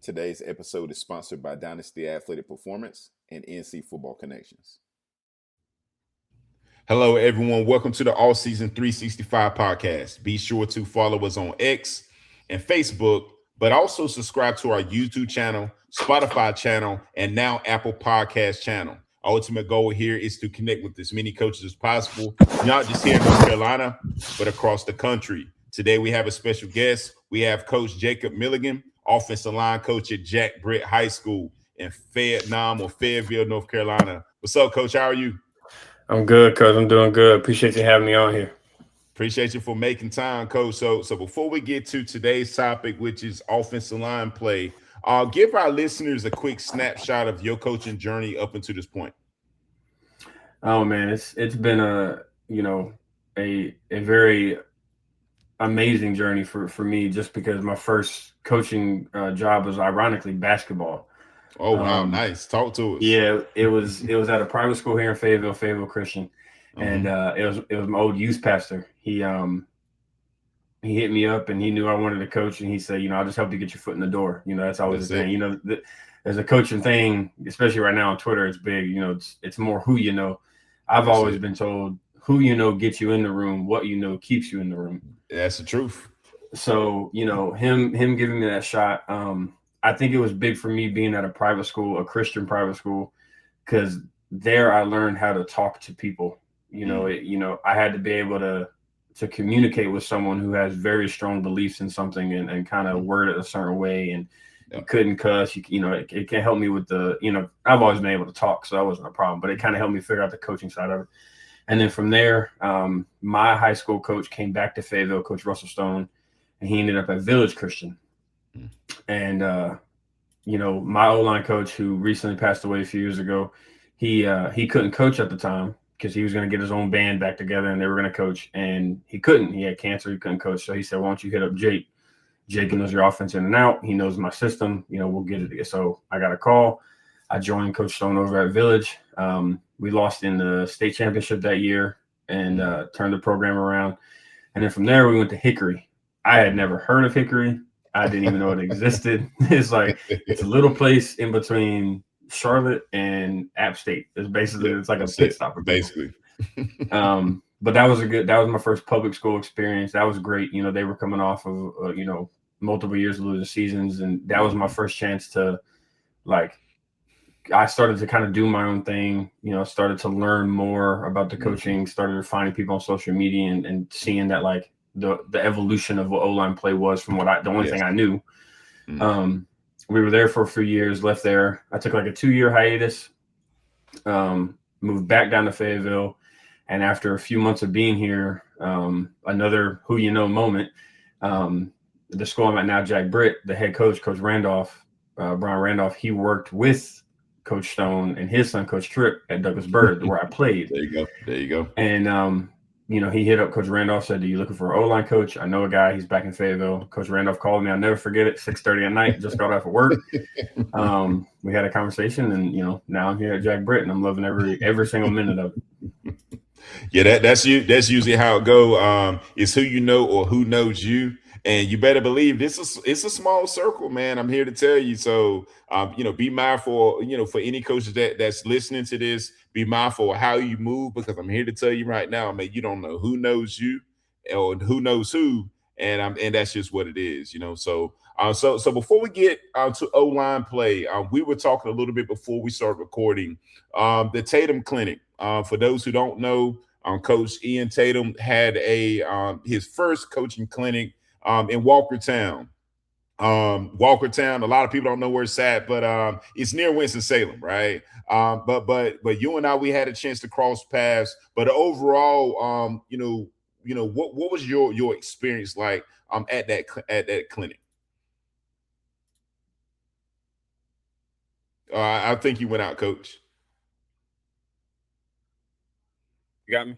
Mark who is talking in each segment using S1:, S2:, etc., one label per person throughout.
S1: Today's episode is sponsored by Dynasty Athletic Performance and NC Football Connections. Hello, everyone. Welcome to the All Season 365 podcast. Be sure to follow us on X and Facebook, but also subscribe to our YouTube channel, Spotify channel, and now Apple Podcast channel. Our ultimate goal here is to connect with as many coaches as possible, not just here in North Carolina, but across the country. Today, we have a special guest. We have Coach Jacob Milligan, offensive line coach at Britt High School in Fayetteville, North Carolina. What's up, Coach? How are you?
S2: I'm good, Coach. I'm doing good. Appreciate you having me on here.
S1: Appreciate you for making time, Coach. So before we get to today's topic, which is offensive line play, give our listeners a quick snapshot of your coaching journey up until this point.
S2: Oh man, it's been a very amazing journey for me, just because my first coaching job was ironically basketball.
S1: Oh wow, nice. Talk to us.
S2: Yeah, it was at a private school here in Fayetteville Christian, and it was my old youth pastor. He hit me up and he knew I wanted to coach, and he said, I'll just help you get your foot in the door. That's always the thing. There's a coaching thing, especially right now on Twitter. It's big. It's more who you know. I've always been told who you know gets you in the room. What you know keeps you in the room.
S1: That's the truth.
S2: So him giving me that shot. I think it was big for me being at a private school, a Christian private school, because there I learned how to talk to people. I had to be able to communicate with someone who has very strong beliefs in something and kind of word it a certain way. And you couldn't cuss. It can help me with I've always been able to talk, so that wasn't a problem. But it kind of helped me figure out the coaching side of it. And then from there, my high school coach came back to Fayetteville, Coach Russell Stone, and he ended up at Village Christian. And, my O-line coach, who recently passed away a few years ago, he couldn't coach at the time because he was going to get his own band back together and they were going to coach. And he couldn't. He had cancer. He couldn't coach. So he said, why don't you hit up Jake? Jake knows your offense in and out. He knows my system. We'll get it. So I got a call. I joined Coach Stone over at Village. We lost in the state championship that year and turned the program around. And then from there, we went to Hickory. I had never heard of Hickory. I didn't even know it existed. It's a little place in between Charlotte and App State. It's like a pit stop.
S1: Basically.
S2: But that was my first public school experience. That was great. They were coming off of, multiple years of losing seasons. And that was my first chance to, I started to kind of do my own thing, started to learn more about the coaching, started finding people on social media and seeing that the evolution of what O-line play was from the only thing I knew. We were there for a few years, left there. I took a 2-year hiatus, moved back down to Fayetteville. And after a few months of being here, another who you know moment, the school I'm at now, Britt, the head coach, Coach Randolph, Brian Randolph, he worked with Coach Stone and his son, Coach Tripp, at Douglas Byrd, where I played.
S1: There you go.
S2: And, he hit up Coach Randolph, said, "Are you looking for an O-line coach? I know a guy. He's back in Fayetteville." Coach Randolph called me. I'll never forget it. 6:30 at night. Just got off of work. We had a conversation, and now I'm here at Britt, and I'm loving every single minute of it.
S1: Yeah, that's usually how it go. It's who you know or who knows you. And you better believe it's a small circle, man. I'm here to tell you. So, be mindful, for any coaches that's listening to this, be mindful of how you move, because I'm here to tell you right now, man, you don't know who knows you or who knows who. And that's just what it is, So, so before we get to O-line play, we were talking a little bit before we started recording, the Tatum Clinic. For those who don't know, Coach Ian Tatum had his first coaching clinic in Walkertown. A lot of people don't know where it's at, but it's near Winston-Salem, right? But you and I, we had a chance to cross paths. But overall, what was your experience like at that clinic? I think you went out, Coach.
S2: You got me?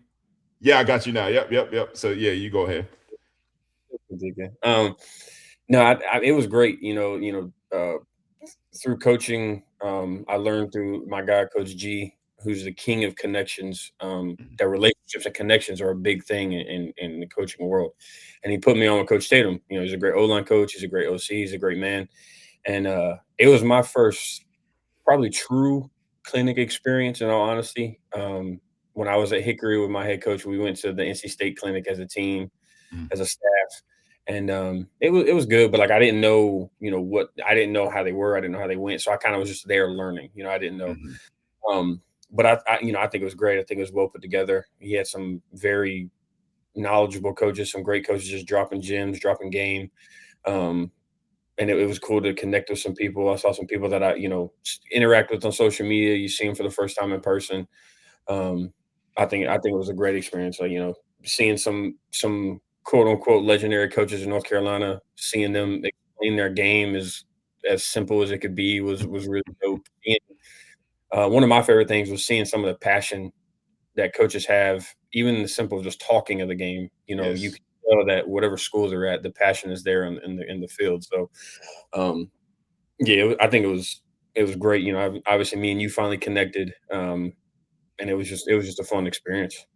S1: Yeah, I got you now. Yep. So yeah, you go ahead.
S2: No, it was great. Through coaching, I learned through my guy, Coach G, who's the king of connections. That relationships and connections are a big thing in the coaching world. And he put me on with Coach Tatum. He's a great O-line coach. He's a great OC. He's a great man. And it was my first probably true clinic experience, in all honesty. When I was at Hickory with my head coach, we went to the NC State clinic as a team,
S1: Mm,
S2: as a staff, and it was good. But like I didn't know, I didn't know how they were. I didn't know how they went, so I kind of was just there learning. I didn't know.
S1: mhm.
S2: Um, but I think it was great. I think it was well put together. He had some very knowledgeable coaches, some great coaches, just dropping gems, dropping game. Um, and it was cool to connect with some people. I saw some people that interact with on social media. You see them for the first time in person. Um, I think it was a great experience. Like, seeing some quote unquote legendary coaches in North Carolina, seeing them explain their game is as simple as it could be was really dope. One of my favorite things was seeing some of the passion that coaches have, even in the simple of just talking of the game. You
S1: Yes.
S2: can tell that whatever school they're at, the passion is there in the field. So, um, yeah, I think it was great. Obviously, me and you finally connected, and it was just a fun experience.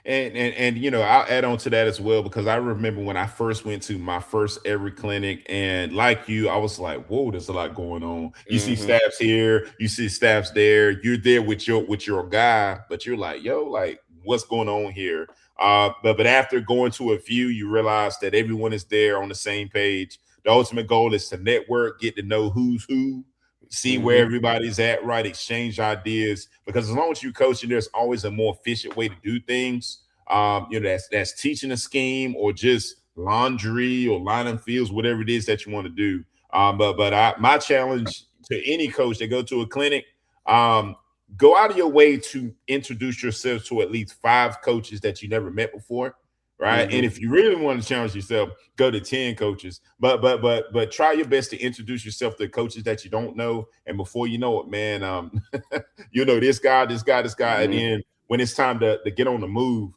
S1: And I'll add on to that as well, because I remember when I first went to my first every clinic, and like you, I was like, whoa, there's a lot going on. You see
S2: Hmm.
S1: staffs here, you see staffs there, you're there with your guy, but you're like, yo, like, what's going on here? But after going to a few, you realize that everyone is there on the same page. The ultimate goal is to network, get to know who's who, see where
S2: Hmm.
S1: everybody's at, right? Exchange ideas, because as long as you coaching, there's always a more efficient way to do things. That's teaching a scheme, or just laundry or lining fields, whatever it is that you want to do. My challenge to any coach that go to a clinic, um, go out of your way to introduce yourself to at least 5 coaches that you never met before, right? And
S2: Hmm.
S1: if you really want to challenge yourself, go to 10 coaches. But try your best to introduce yourself to coaches that you don't know. And before you know it, man, this guy, this guy. And
S2: Hmm.
S1: then when it's time to get on the move,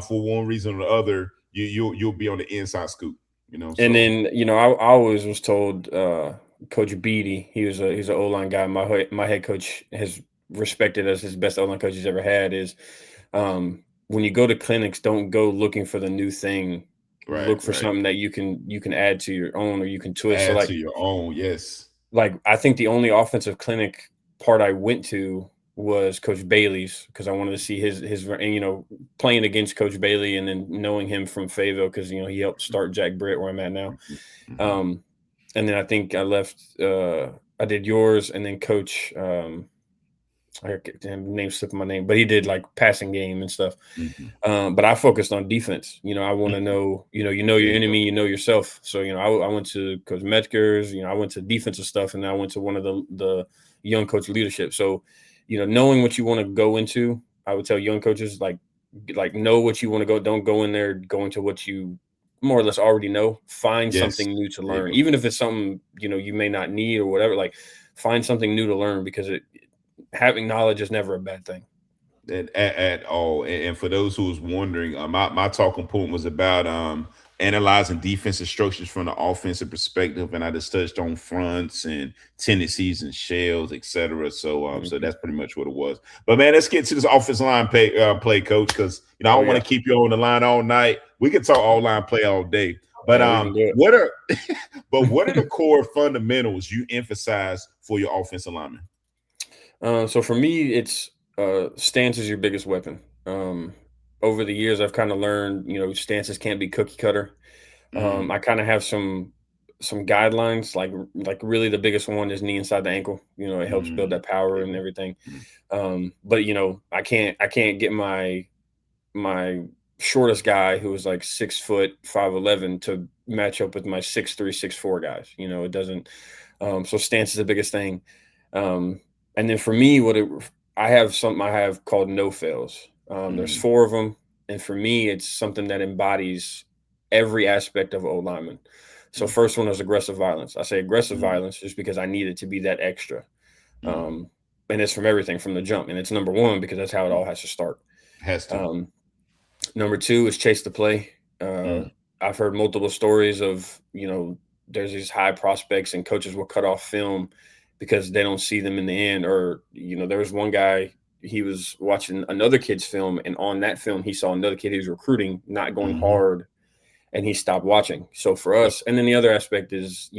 S1: for one reason or the other, you'll be on the inside scoop.
S2: And
S1: So
S2: then I always was told, Coach Beatty, he's an O line guy. My head coach has respected as his best O line coach he's ever had. Is when you go to clinics, don't go looking for the new thing.
S1: right,
S2: Look for
S1: right.
S2: something that you can add to your own, or you can twist. So
S1: Add
S2: like
S1: to your own, yes.
S2: I think the only offensive clinic part I went to was Coach Bailey's, because I wanted to see his and playing against Coach Bailey, and then knowing him from Fayetteville, because he helped start Jack Britt where I'm at now.
S1: Mhm, mhm.
S2: Um, and then I think I left. I did yours, and then Coach. Name slipping my name, but he did like passing game and stuff.
S1: Mhm.
S2: But I focused on defense. I want to
S1: Mhm.
S2: know. You know
S1: There
S2: your
S1: you go.
S2: enemy, you know yourself. So I went to Coach Metzger's. I went to defensive stuff, and then I went to one of the young coach leadership. So, knowing what you want to go into, I would tell young coaches know what you want to go. Don't go in there going to what you more or less already know. Find
S1: Yes.
S2: something new to
S1: There you
S2: learn,
S1: go.
S2: even if it's something you may not need or whatever. Like, find something new to learn, because having knowledge is never a bad thing.
S1: At all. And for those who was wondering, my talking point was about analyzing defensive structures from the offensive perspective, and I just touched on fronts and tendencies and shells, etc. So
S2: Mhm.
S1: that's pretty much what it was. But man, let's get to this offensive line play, coach, because I
S2: Oh
S1: don't want
S2: yeah,
S1: to keep you on the line all night. We can talk all line play all day. But
S2: yeah, we can do
S1: what are what are the
S2: it.
S1: core fundamentals you emphasize for your offensive lineman?
S2: So for me, it's stance is your biggest weapon. Over the years, I've kind of learned, stances can't be cookie cutter.
S1: Mm,
S2: I kind of have some guidelines, like really the biggest one is knee inside the ankle. It helps build
S1: mm,
S2: that power
S1: there you
S2: and
S1: go.
S2: everything.
S1: Mm,
S2: But I can't get my shortest guy, who was like 6 foot 5'11", to match up with my 6'3", 6'4" guys. It doesn't. So stance is the biggest thing. Um, and then for me, I have something I have called no fails. There's
S1: mm,
S2: 4 of them, and for me, it's something that embodies every aspect of O lineman. So
S1: mm,
S2: first one is aggressive violence. I say aggressive
S1: mm,
S2: violence just because I need it to be that extra.
S1: mm.
S2: Um, and it's from everything from the jump, and it's number one because that's how it all has to start.
S1: Has to.
S2: Um, Number 2 is chase the play. Uh,
S1: Mm,
S2: I've heard multiple stories of, there's these high prospects and coaches will cut off film because they don't see them in the end. Or, there was one guy, he was watching another kid's film, and on that film, he saw another kid he was recruiting not going
S1: mhm.
S2: hard, and he stopped watching. So for
S1: Yep.
S2: us, and then the other aspect is,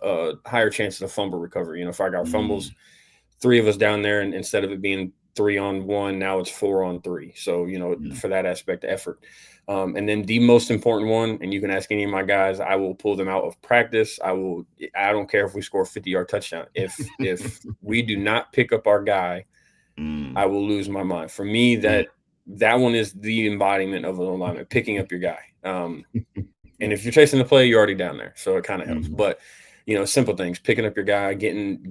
S2: a higher chance of a fumble recovery. If I got fumbles,
S1: Mm,
S2: 3 of us down there, and instead of it being 3-on-1, now it's 4-on-3. So,
S1: mm,
S2: for that aspect, effort. And then the most important one, and you can ask any of my guys, I will pull them out of practice. I don't care if we score a 50-yard touchdown. If we do not pick up our guy,
S1: mm,
S2: I will lose my mind. For me,
S1: mm,
S2: that one is the embodiment of an alignment, picking up your guy. And if you're chasing the play, you're already down there, so it kind of helps.
S1: mm,
S2: But simple things: picking up your guy, getting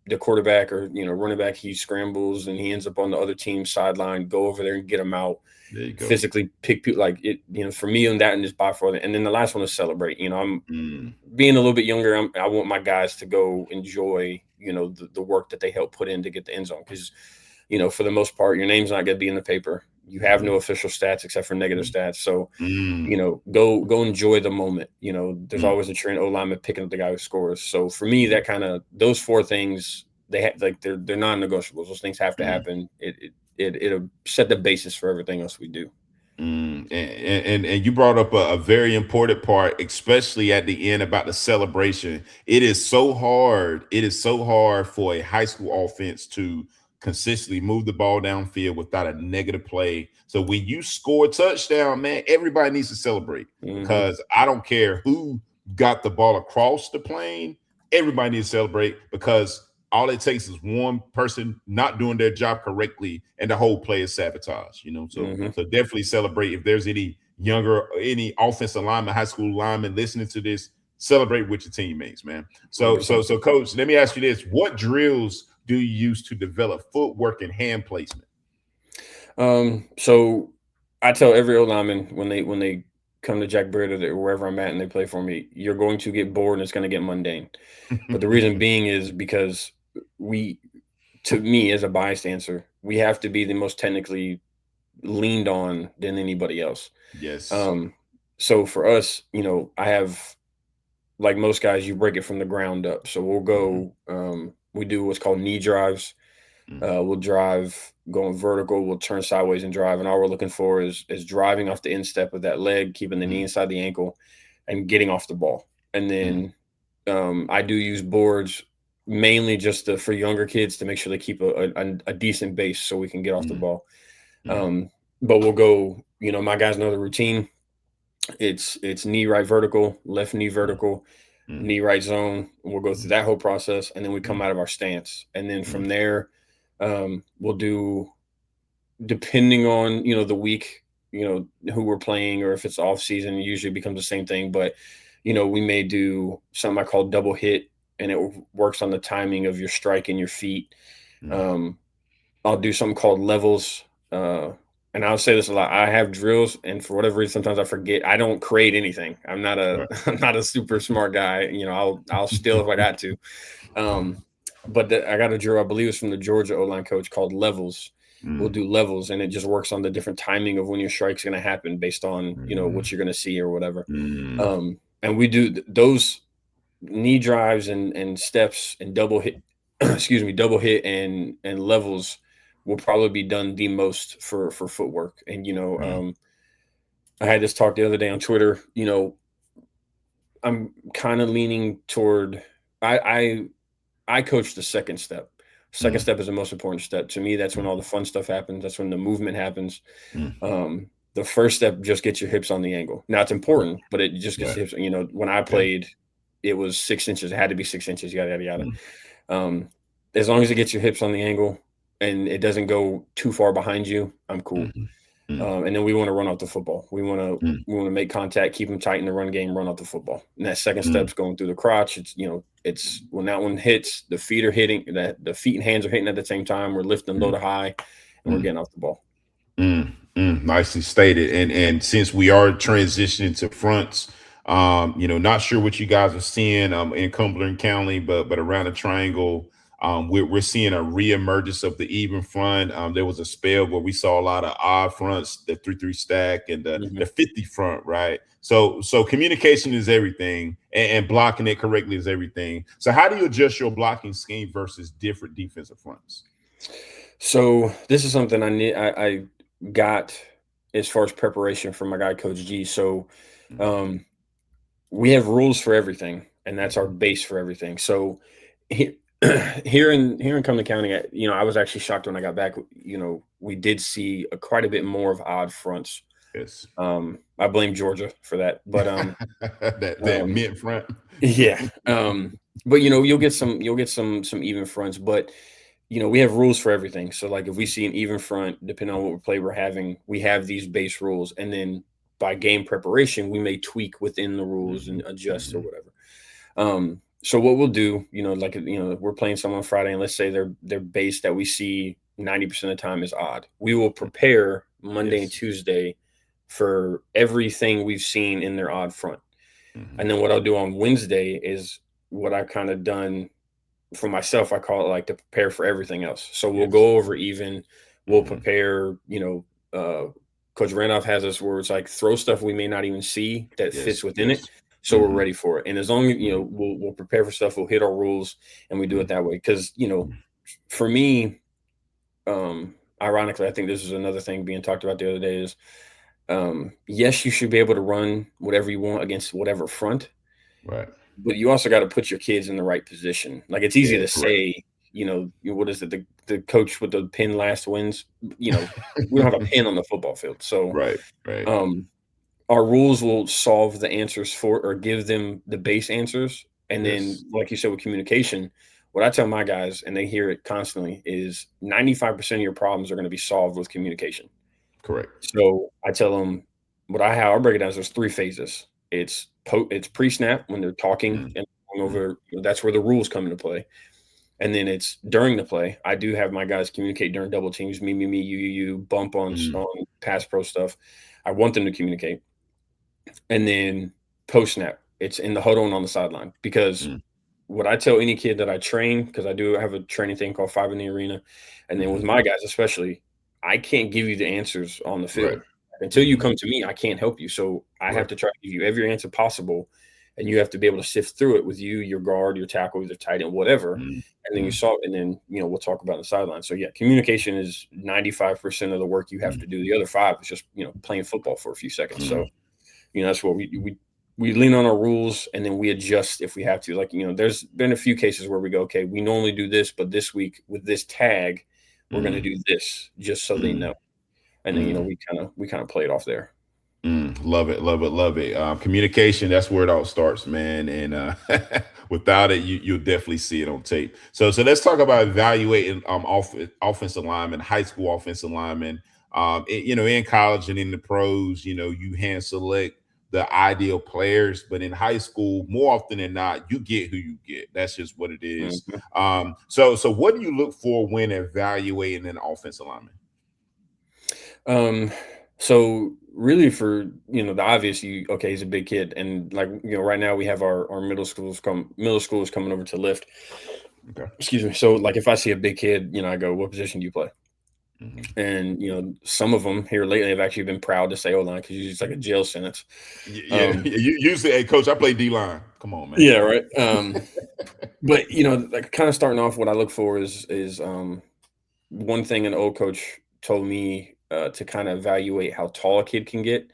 S2: the quarterback or running back. He scrambles and he ends up on the other team's sideline. Go over there and get him out.
S1: there you go.
S2: Physically pick people like it. For me, and that and just by far. And then the last one is celebrate. I'm
S1: Mm,
S2: being a little bit younger. I want my guys to go enjoy the work that they help put in to get the end zone, because for the most part, your name's not going to be in the paper. You have no
S1: yeah.
S2: official stats except for negative stats. So,
S1: Mm,
S2: go enjoy the moment. There's
S1: mm,
S2: always a trained O lineman picking up the guy who scores. So for me,
S1: mm,
S2: that kind of those 4 things, they're non-negotiables. Those things have to
S1: mm.
S2: happen. It'll set the basis for everything else we do.
S1: And you brought up a very important part, especially at the end about the celebration. It is so hard. It is so hard for a high school offense to consistently move the ball downfield without a negative play. So when you score a touchdown, man, everybody needs to celebrate,
S2: Hmm.
S1: because I don't care who got the ball across the plane. Everybody needs to celebrate, because all it takes is one person not doing their job correctly, and the whole play is sabotage. So
S2: Hmm.
S1: so definitely celebrate. If there's any offensive lineman, high school lineman listening to this, celebrate with your teammates, man. So
S2: 100%.
S1: coach, let me ask you this: what drills do you use to develop footwork and hand placement?
S2: So I tell every old lineman when they come to Jack Britt or wherever I'm at and they play for me, you're going to get bored and it's going to get mundane. But the reason being is because we, to me as a biased answer, we have to be the most technically leaned on than anybody else.
S1: Yes.
S2: Um, so for us, I have, like most guys, you break it from the ground up. So we'll
S1: Mhm,
S2: go, we do what's called knee drives.
S1: mhm,
S2: We'll drive going vertical. We'll turn sideways and drive. And all we're looking for is driving off the instep of that leg, keeping the knee
S1: mhm,
S2: inside the ankle, and getting off the ball. And
S1: mhm,
S2: then I do use boards mainly just for younger kids to make sure they keep a decent base so we can get off the
S1: mhm,
S2: ball.
S1: mhm,
S2: Um, but we'll go. My guys know the routine. It's knee right vertical, left knee
S1: mhm,
S2: vertical,
S1: mhm,
S2: knee right zone. We'll go through
S1: mhm,
S2: that whole process, and then we come
S1: mhm,
S2: out of our stance, and then
S1: mhm,
S2: from there, we'll do, depending on the week, who we're playing, or if it's off season, it usually becomes the same thing. But we may do something I call double hit, and it works on the timing of your strike and your feet.
S1: mhm.
S2: Um, I'll do something called levels. Uh, and I'll say this a lot. I have drills, and for whatever reason, sometimes I forget. I don't create anything. I'm not a
S1: Right.
S2: I'm not a super smart guy. I'll steal if I got to. Um, but I got a drill, I believe it's from the Georgia O line coach, called levels. We'll
S1: Mm,
S2: do levels, and it just works on the different timing of when your strike's going to happen based on
S1: mm,
S2: what you're going to see or whatever.
S1: mm,
S2: And we do those knee drives and steps and double hit, excuse me, double hit and levels will probably be done the most for footwork. And
S1: mm,
S2: I had this talk the other day on Twitter. I'm kind of leaning toward, I I I coach the second step. Second
S1: mm,
S2: step is the most important step to me. That's when
S1: mm,
S2: all the fun stuff happens. That's when the movement happens.
S1: mm.
S2: The first step just gets your hips on the angle. Now it's
S1: Right.
S2: important, but it just gets
S1: Right.
S2: the hips. When I
S1: Yeah.
S2: played, it was 6 inches. It had to be 6 inches. Yada yada yada.
S1: Mm,
S2: Um, as long as it gets your hips on the angle and it doesn't go too far behind you, I'm cool.
S1: mhm, mm,
S2: And then we want to run out the football. We want to
S1: mm,
S2: we want to make contact, keep them tight in the run game, run out the football. And that second
S1: mm,
S2: step's going through the crotch. It's when that one hits, the feet are hitting, that the feet and hands are hitting at the same time. We're lifting low
S1: mm,
S2: to high, and we're
S1: mm.
S2: getting off the ball.
S1: Nicely stated. And since we are transitioning to fronts, not sure what you guys are seeing in Cumberland County, but around the triangle, we're seeing a reemergence of the even front. There was a spell where we saw a lot of odd fronts, the 3-3 stack and the
S2: Mhm.
S1: 50 front, right? So communication is everything, and blocking it correctly is everything. So how do you adjust your blocking scheme versus different defensive fronts?
S2: So this is something I got as far as preparation from my guy Coach G. So
S1: Mm,
S2: um, we have rules for everything. and that's our base for everything. So here in Cumberland County, I was actually shocked when I got back. We did see quite a bit more of odd fronts.
S1: Yes.
S2: I blame Georgia for that, but
S1: that mint front.
S2: yeah. But you'll get some even fronts, but we have rules for everything. So like if we see an even front, depending on what play we're having, we have these base rules, and then by game preparation, we may tweak within the rules and adjust or whatever. So what we'll do, we're playing someone on Friday, and let's say their base that we see 90% of the time is odd. We will prepare Monday and Tuesday for everything we've seen in their odd front. And then what I'll do on Wednesday is what I've kind of done for myself. I call it like to prepare for everything else. So we'll go over even, we'll prepare, Coach Randolph has us where it's like throw stuff we may not even see that fits within it. So we're ready for it. And as long as, we'll prepare for stuff, we'll hit our rules, and we do it that way. Because, for me, ironically, I think this is another thing being talked about the other day is, yes, you should be able to run whatever you want against whatever front.
S1: Right.
S2: But you also got to put your kids in the right position. Like it's easy to say, what is it? The coach with the pin last wins. We don't have a pin on the football field. So
S1: right.
S2: Our rules will solve the answers or give them the base answers. And then, like you said, with communication, what I tell my guys, and they hear it constantly, is 95% of your problems are going to be solved with communication.
S1: Correct.
S2: So I tell them how I break it down is there's 3 phases. It's pre-snap when they're talking and going over. That's where the rules come into play. And then it's during the play. I do have my guys communicate during double teams, me, you, bump on pass pro stuff. I want them to communicate. And then post-snap, it's in the huddle and on the sideline. Because what I tell any kid that I train, because I do have a training thing called 5 in the Arena, and then with my guys especially, I can't give you the answers on the field. Right. Until you come to me, I can't help you. So I have to try to give you every answer possible, and you have to be able to sift through it with you, your guard, your tackle, either tight end, whatever. And then and then we'll talk about the sideline. So yeah, communication is 95% of the work you have to do. The other 5 is just playing football for a few seconds. So that's what we lean on our rules, and then we adjust if we have to. Like there's been a few cases where we go, okay, we normally do this, but this week with this tag, we're going to do this just so they know. And then, we kind of play it off there.
S1: Love it. Communication, that's where it all starts, man. And without it, you'll definitely see it on tape. So let's talk about evaluating offensive linemen, high school offensive linemen. In college and in the pros, you hand select the ideal players, but in high school, more often than not, you get who you get. That's just what it is. So what do you look for when evaluating an offensive lineman?
S2: So really for, the obvious, he's a big kid. And like, right now we have our middle schoolers coming over to lift. Okay. Excuse me. So like if I see a big kid, I go, what position do you play? And some of them here lately have actually been proud to say O-line because it's like a jail sentence.
S1: Yeah, you usually, hey coach, I play D-line. Come on, man.
S2: Yeah, right. But like kind of starting off, what I look for is one thing an old coach told me to kind of evaluate how tall a kid can get.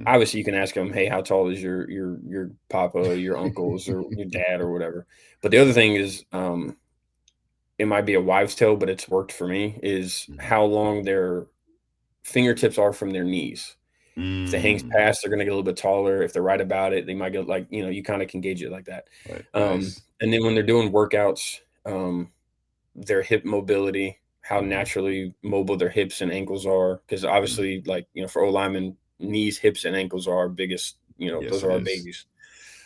S2: Obviously, you can ask them, hey, how tall is your papa, your uncles, or your dad, or whatever. But the other thing is, it might be a wives' tale, but it's worked for me, is how long their fingertips are from their knees. If it hangs past, they're going to get a little bit taller. If they're right about it, they might get like, you kind of can gauge it like that.
S1: Right.
S2: And then when they're doing workouts, their hip mobility, how naturally mobile their hips and ankles are. Because obviously, like, for O-linemen, knees, hips, and ankles are our biggest, those are our babies.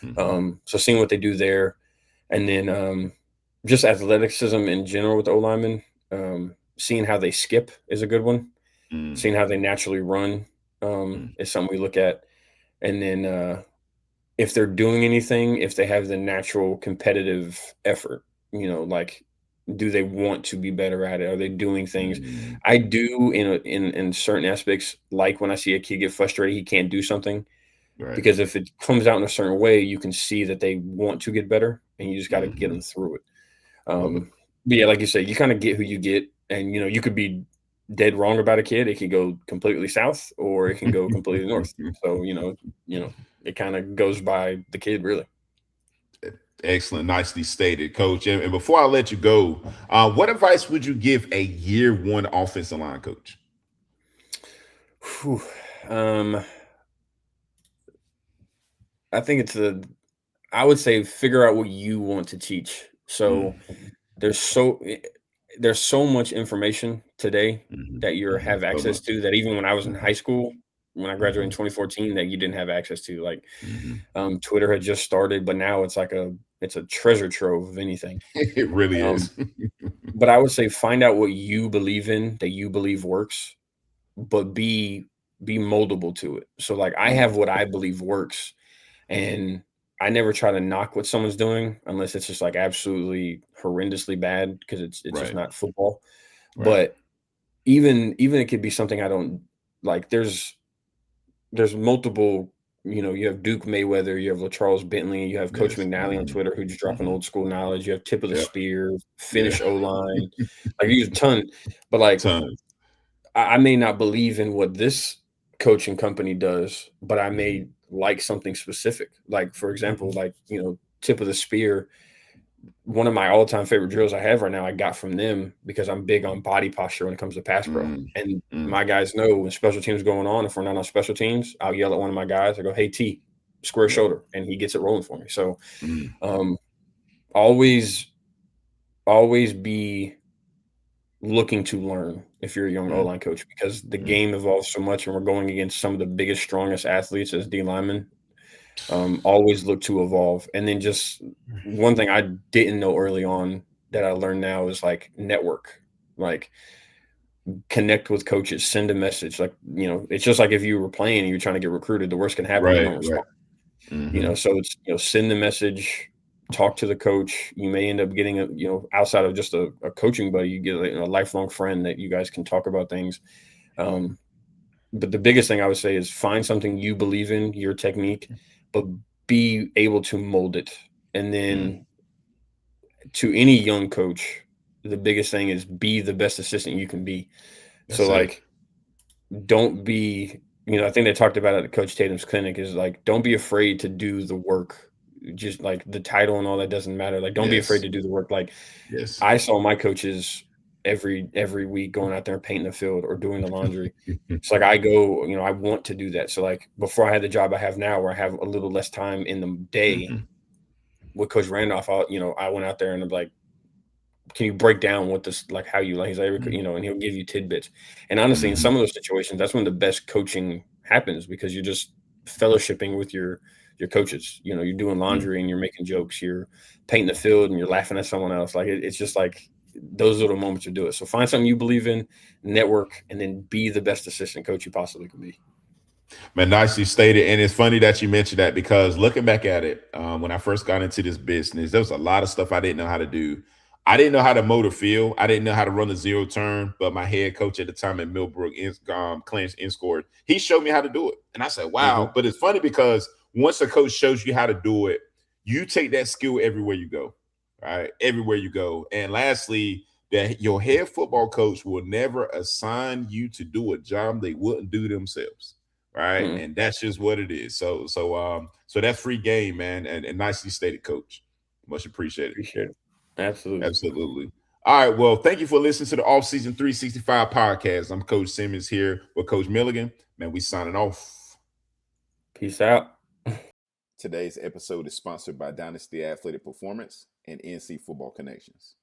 S2: So seeing what they do there. And then just athleticism in general with O-linemen, seeing how they skip is a good one. Seeing how they naturally run is something we look at. And then if they're doing anything, if they have the natural competitive effort, like, do they want to be better at it? Are they doing things? I do in certain aspects, like when I see a kid get frustrated, he can't do something. Right. Because if it comes out in a certain way, you can see that they want to get better, and you just got to get them through it. But yeah, like you said, you kind of get who you get, and you could be dead wrong about a kid. It can go completely south, or it can go completely north. So it kind of goes by the kid, really.
S1: Excellent. Nicely stated, Coach. And before I let you go, what advice would you give a year one offensive line coach?
S2: Whew. I think I would say figure out what you want to teach. So there's so much information today that you have
S1: So
S2: access
S1: much.
S2: to that even when I was in high school, when I graduated in
S1: Mhm.
S2: 2014, that you didn't have access to. Like
S1: Mhm.
S2: Twitter had just started, but now it's like it's a treasure trove of anything.
S1: It really
S2: Um,
S1: is.
S2: but I would say find out what you believe in, that you believe works, but be moldable to it. So like I have what I believe works, and I never try to knock what someone's doing unless it's just like absolutely horrendously bad because it's just
S1: Right.
S2: not football.
S1: Right.
S2: But even it could be something I don't like. There's multiple. You have Duke Mayweather, you have LaCharles Bentley, you have Coach
S1: Yes.
S2: McNally on Twitter who's dropping old school knowledge. You have tip of the
S1: Yep.
S2: spear,
S1: Yeah.
S2: finish O line. Like you use a ton, but like
S1: Tons.
S2: I may not believe in what this coaching company does, but I
S1: Mhm.
S2: may like something specific. Like for example, like tip of the spear. One of my all-time favorite drills I have right now, I got from them because I'm big on body posture when it comes to pass pro.
S1: Mm.
S2: And
S1: Mm.
S2: my guys know when special teams going on, if we're not on special teams, I'll yell at one of my guys. I go, "Hey T, square
S1: Yep.
S2: shoulder," and he gets it rolling for me. So
S1: Mm.
S2: um, always, always be looking to learn if you're a young
S1: Mm.
S2: O-line coach because the
S1: Mm.
S2: game evolves so much and we're going against some of the biggest, strongest athletes as D linemen. Always look to evolve. And then just one thing I didn't know early on that I learned now is like network, like connect with coaches, send a message. Like, it's just like if you were playing and you're trying to get recruited, the worst can happen. They
S1: Right.
S2: don't
S1: Right.
S2: respond.
S1: Hmm.
S2: So it's, send the message, talk to the coach. You may end up getting outside of just a coaching buddy, you get a lifelong friend that you guys can talk about things. Um, but the biggest thing I would say is find something you believe in, your technique, but be able to mold it. And
S1: Mm.
S2: then to any young coach, the biggest thing is be the best assistant you can be. So
S1: That's it.
S2: like, don't be, I think they talked about it at Coach Tatum's clinic is like, don't be afraid to do the work. Just like the title and all that doesn't matter. Like, don't be afraid
S1: Yes.
S2: to do the work. Like
S1: Yes.
S2: I saw my coaches every week going out there and painting the field or doing the laundry. It's like I go, I want to do that. So like before I had the job I have now where I have a little less time in the day
S1: Hmm.
S2: with Coach Randolph, I went out there and I'm like, can you break down what this like how you like he's like, and he'll give you tidbits. And honestly, in
S1: Hmm.
S2: some of those situations, that's when the best coaching happens because you're just fellowshipping with your coaches. You're doing laundry and you're making jokes, you're painting the field and you're laughing at someone else. Like it's just like those little moments to do it. So find something you believe in, network, and then be the best assistant coach you possibly can be.
S1: Man, nicely stated. And it's funny that you mentioned that because looking back at it, when I first got into this business, there was a lot of stuff I didn't know how to do. I didn't know how to motor field. I didn't know how to run a zero turn, but my head coach at the time at Millbrook, Clarence Inscourt, he showed me how to do it. And I said, wow.
S2: Hmm.
S1: But it's funny because once a coach shows you how to do it, you take that skill everywhere you go, right? Everywhere you go. And lastly, that your head football coach will never assign you to do a job they wouldn't do themselves, right?
S2: Hmm.
S1: And that's just what it is. So that's free game, man, and nicely stated, coach. Much appreciated.
S2: Appreciate it. Absolutely.
S1: Absolutely. All right. Well, thank you for listening to the Off Season 365 podcast. I'm Coach Simmons here with Coach Milligan. Man, we signing off.
S2: Peace out.
S1: Today's episode is sponsored by Dynasty Athletic Performance and NC Football Connections.